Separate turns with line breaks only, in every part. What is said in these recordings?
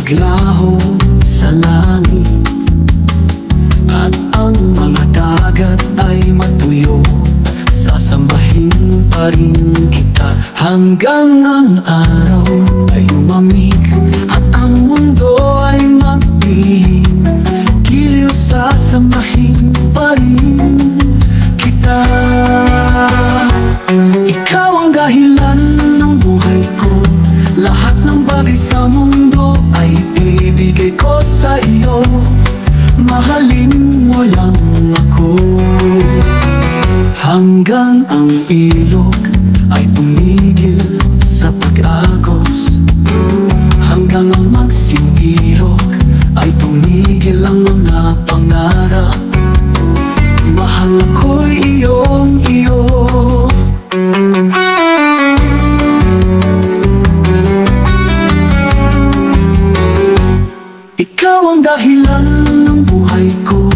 maglaho sa langit, at ang mga dagat ay matuyo. Sasambahin pa rin kita hanggang ang araw ay lumamig at ang mundo ay magbihing. Giliw sasambahin pa rin kita. Ikaw ang dahilan ng buhay ko, lahat ng bagay sa mundo ay ibibigay ko sa iyo. Mahalin mo lang ako hanggang ang ilog ay tumigil sa pag-agos, hanggang ang magsindirog ay tumigil ang mga pangarap. Mahal ko'y iyong iyo. Ikaw ang dahilan ng buhay ko,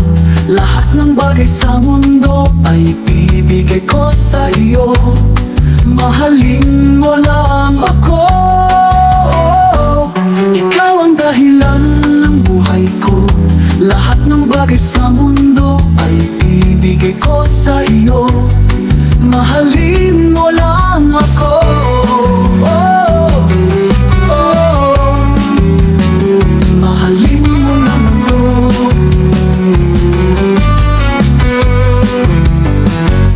lahat ng bagay sa mundo ay ibibigay ko sa iyo. Mahalin mo lang ako. Ikaw ang dahilan ng buhay ko, lahat ng bagay sa mundo ay ibibigay ko sa iyo. Mahalin mo lang ako. Mahalin mo lang ako.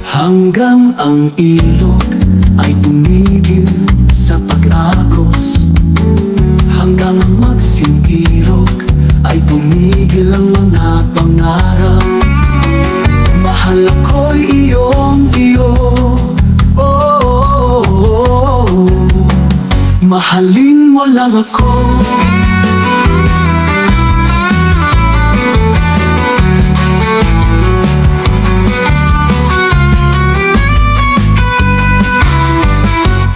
Hanggang ang ilog ay tumigil sa pag-agos, hanggang ang magsindirog ay tumigil ang mga pangarap. Mahal ako'y iyong iyo. Mahalin mo lang ako.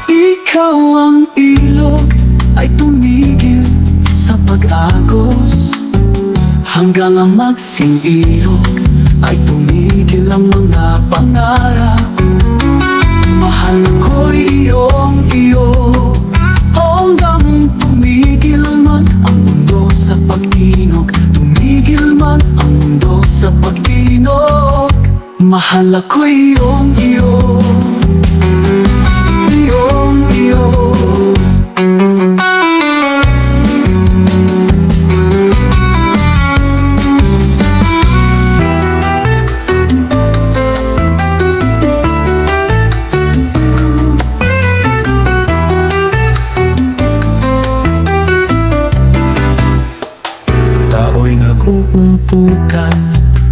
Ikaw ang ilog ay tumigil sa pag-agos, hanggang ang magsindirog ay tumigil ang mga pangarap. Mahal ko'y iyong iyo. Hanggang tumigil man ang mundo sa pagtinog, tumigil man ang mundo sa pagtinog. Mahal ko'y iyong iyo. Iyong iyo.
Tao'y nag-uumpukan,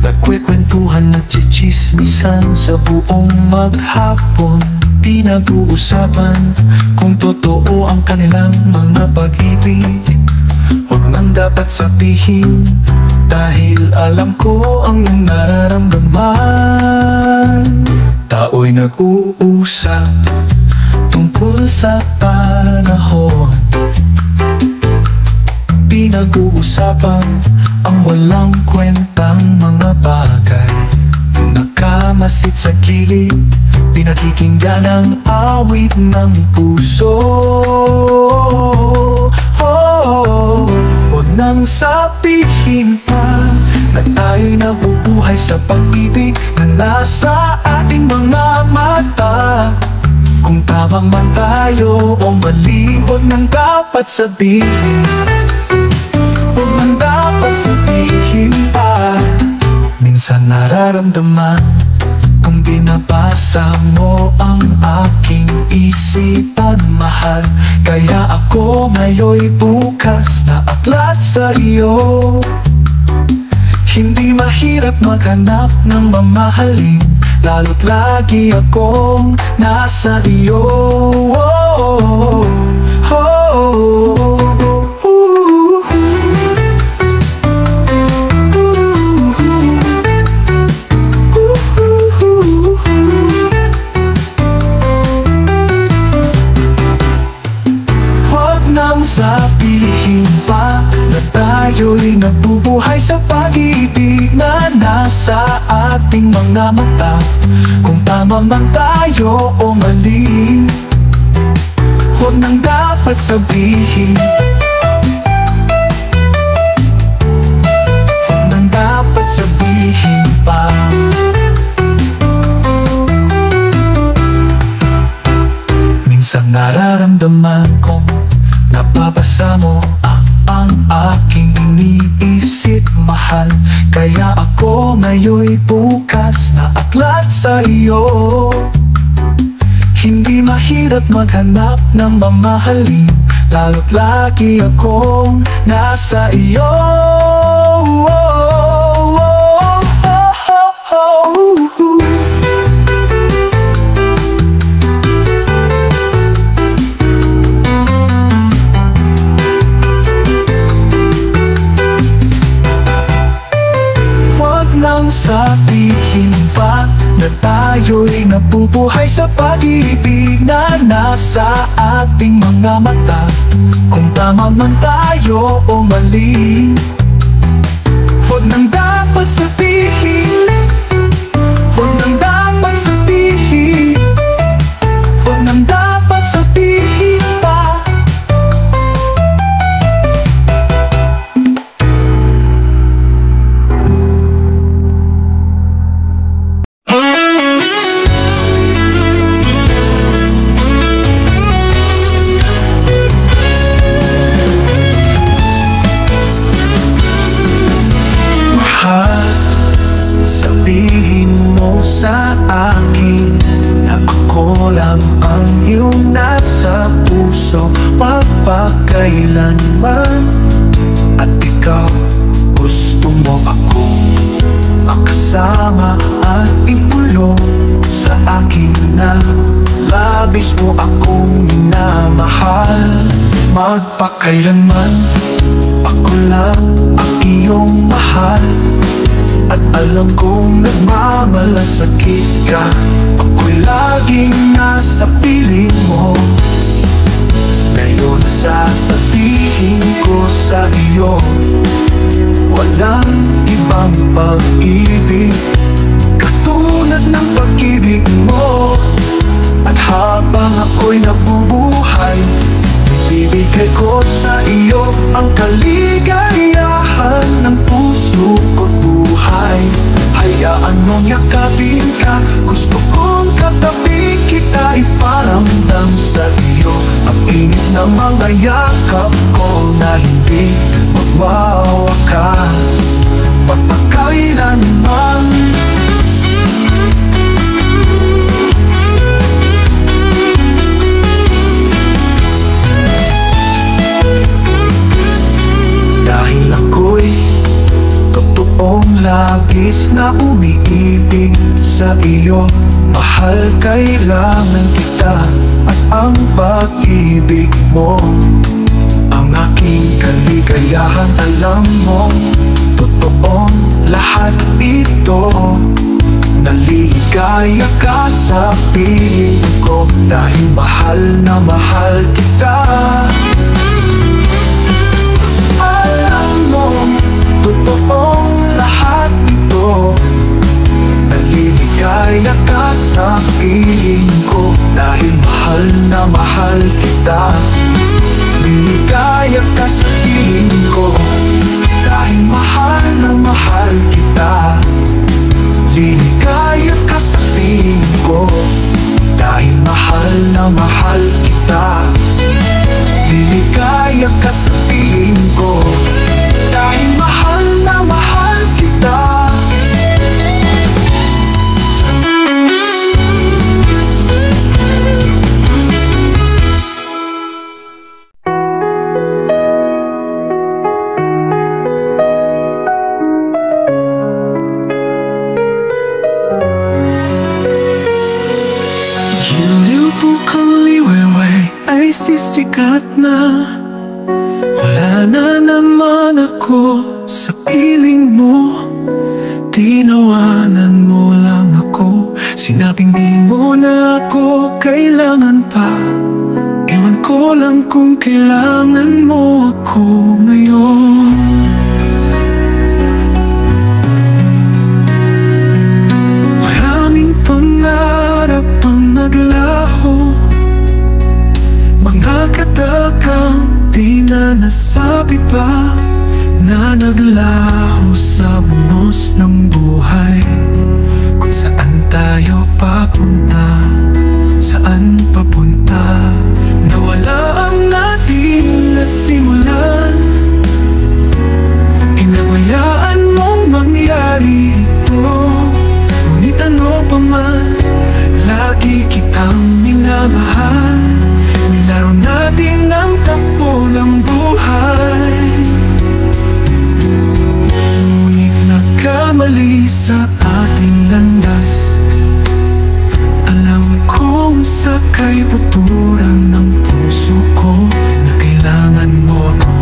nagkwekwentuhan, nagchichismisan sa buong maghapon. Pinag-uusapan kung totoo ang kanilang mga pag-ibig. Huwag nang dapat sabihin, dahil alam ko ang iyong nararamdaman. Tao'y nag-uusap tungkol sa panahon. Pinag-uusapan ang walang kwentang mga bagay. Nakamasid sa gilid, pinakikinggan ang awit ng puso. Huwag nang sabihin pa na tayo'y nabubuhay sa pag-ibig na nasa ating mga mata. Kung tama man tayo o mali, huwag nang dapat sabihin. Huwag nang dapat sabihin pa. Minsan nararamdaman kung binabasa mo ang aking isipan, mahal. Kaya ako ngayon'y bukas na aklat sa iyo. Hindi mahirap maghanap ng mamahalin, lalo't lagi akong nasa iyo. Sabihin pa na tayo'y nabubuhay sa pag-ibig na nasa ating mga mata. Kung tama man tayo o mali, huwag nang dapat sabihin. mahirap maghanap ng mamahalin, lalo't lagi akong nasa iyo. Sabihin pa na tayo'y nabubuhay sa pag-ibig na nasa ating mga mata. Kung tama man tayo o mali, huwag nang dapat sabihin, huwag nang dapat sabihin, huwag nang dapat sabihin pa. Sabihin mo sa akin na ako lang ang iyong nasa puso magpakailanman. At ikaw, gusto mo akong makasama at ipulong sa akin na labis mo akong minamahal. Magpakailanman, ako lang ang iyong mahal. At alam kong nagmamalasakit ka, ako'y laging nasa piling mo. Ngayon sasabihin ko sa iyo, walang ibang pag-ibig katulad ng pag-ibig mo. At habang ako'y nabubuhay, ibibigay ko sa iyo ang kaligayahan ng puso ko't buhay. Hayaan mong yakapin ka, gusto kong katabi kita, iparamdam sa iyo ang init ng mga yakap ko na hindi magwawakas pagpakailanman. Dahil ako'y totoong labis na umiibig sa iyo, mahal, kailangan kita at ang pag-ibig mo ang aking kaligayahan. Alam mo, totoong lahat ito. Naligaya ka sa piling ko dahil mahal na mahal kita. Totoong lahat ito. Naliligaya ka sa piling ko dahil mahal na mahal kita. Liligaya ka sa piling ko dahil mahal na mahal kita. Liligaya ka sa piling ko dahil mahal na mahal kita. Liligaya ka sa piling ko dahil mahal na mahal kita. Giliw po kang liweway ay sisikat na. Wala na naman ako sa piling mo. Tinawanan mo lang ako, sinabing di mo na ako kailangan pa. Ewan ko lang kung kailangan mo ako ngayon. Maraming pangarap ang naglaho, mga katakang di na nasabi pa, na naglaho sa bunos ng buhay. Kung saan tayo papunta, saan papunta, nawala ang ating nasimulan. Inabayaan mong mangyari ito, ngunit ano pa man, lagi kitang minamahal. sa ating landas. Alam kong sakay puturan ng puso ko na kailangan mo ako,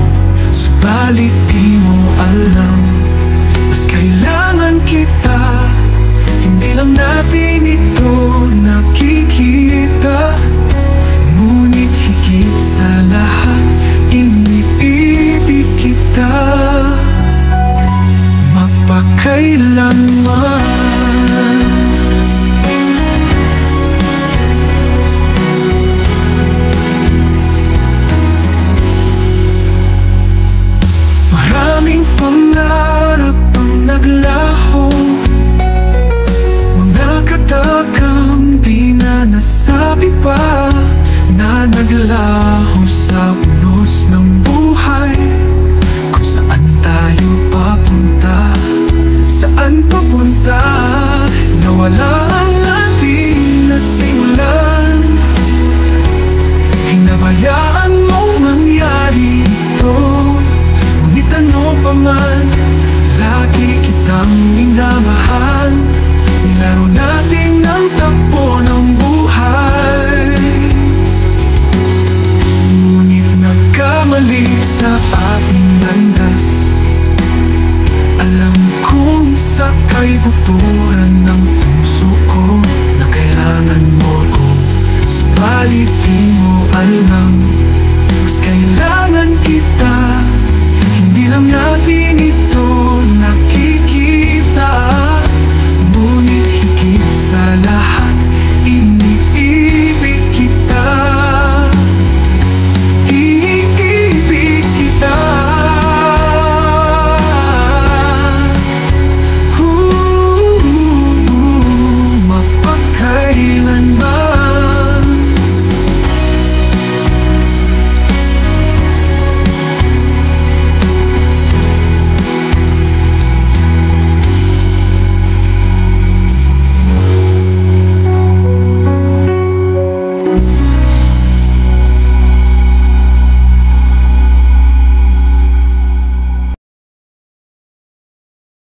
subalit di mo alam, mas kailangan kita. Hindi lang natin ito nakikita, ngunit higit sa lahat iniibig kita magpakailanman. Maraming pangarap ang naglaho, mga katakang di na nasabi pa, na naglaho sa unos ng buhay. Kung saan tayo papunta, saan papunta, nawala ang ating nasimulan. Hinabayaan mong mangyari ito, ngunit ano pa man, lagi kitang minamahal. Nilaro natin ang takbo ng buhay, ngunit nagkamali sa ating landas. Alam kong sakay buto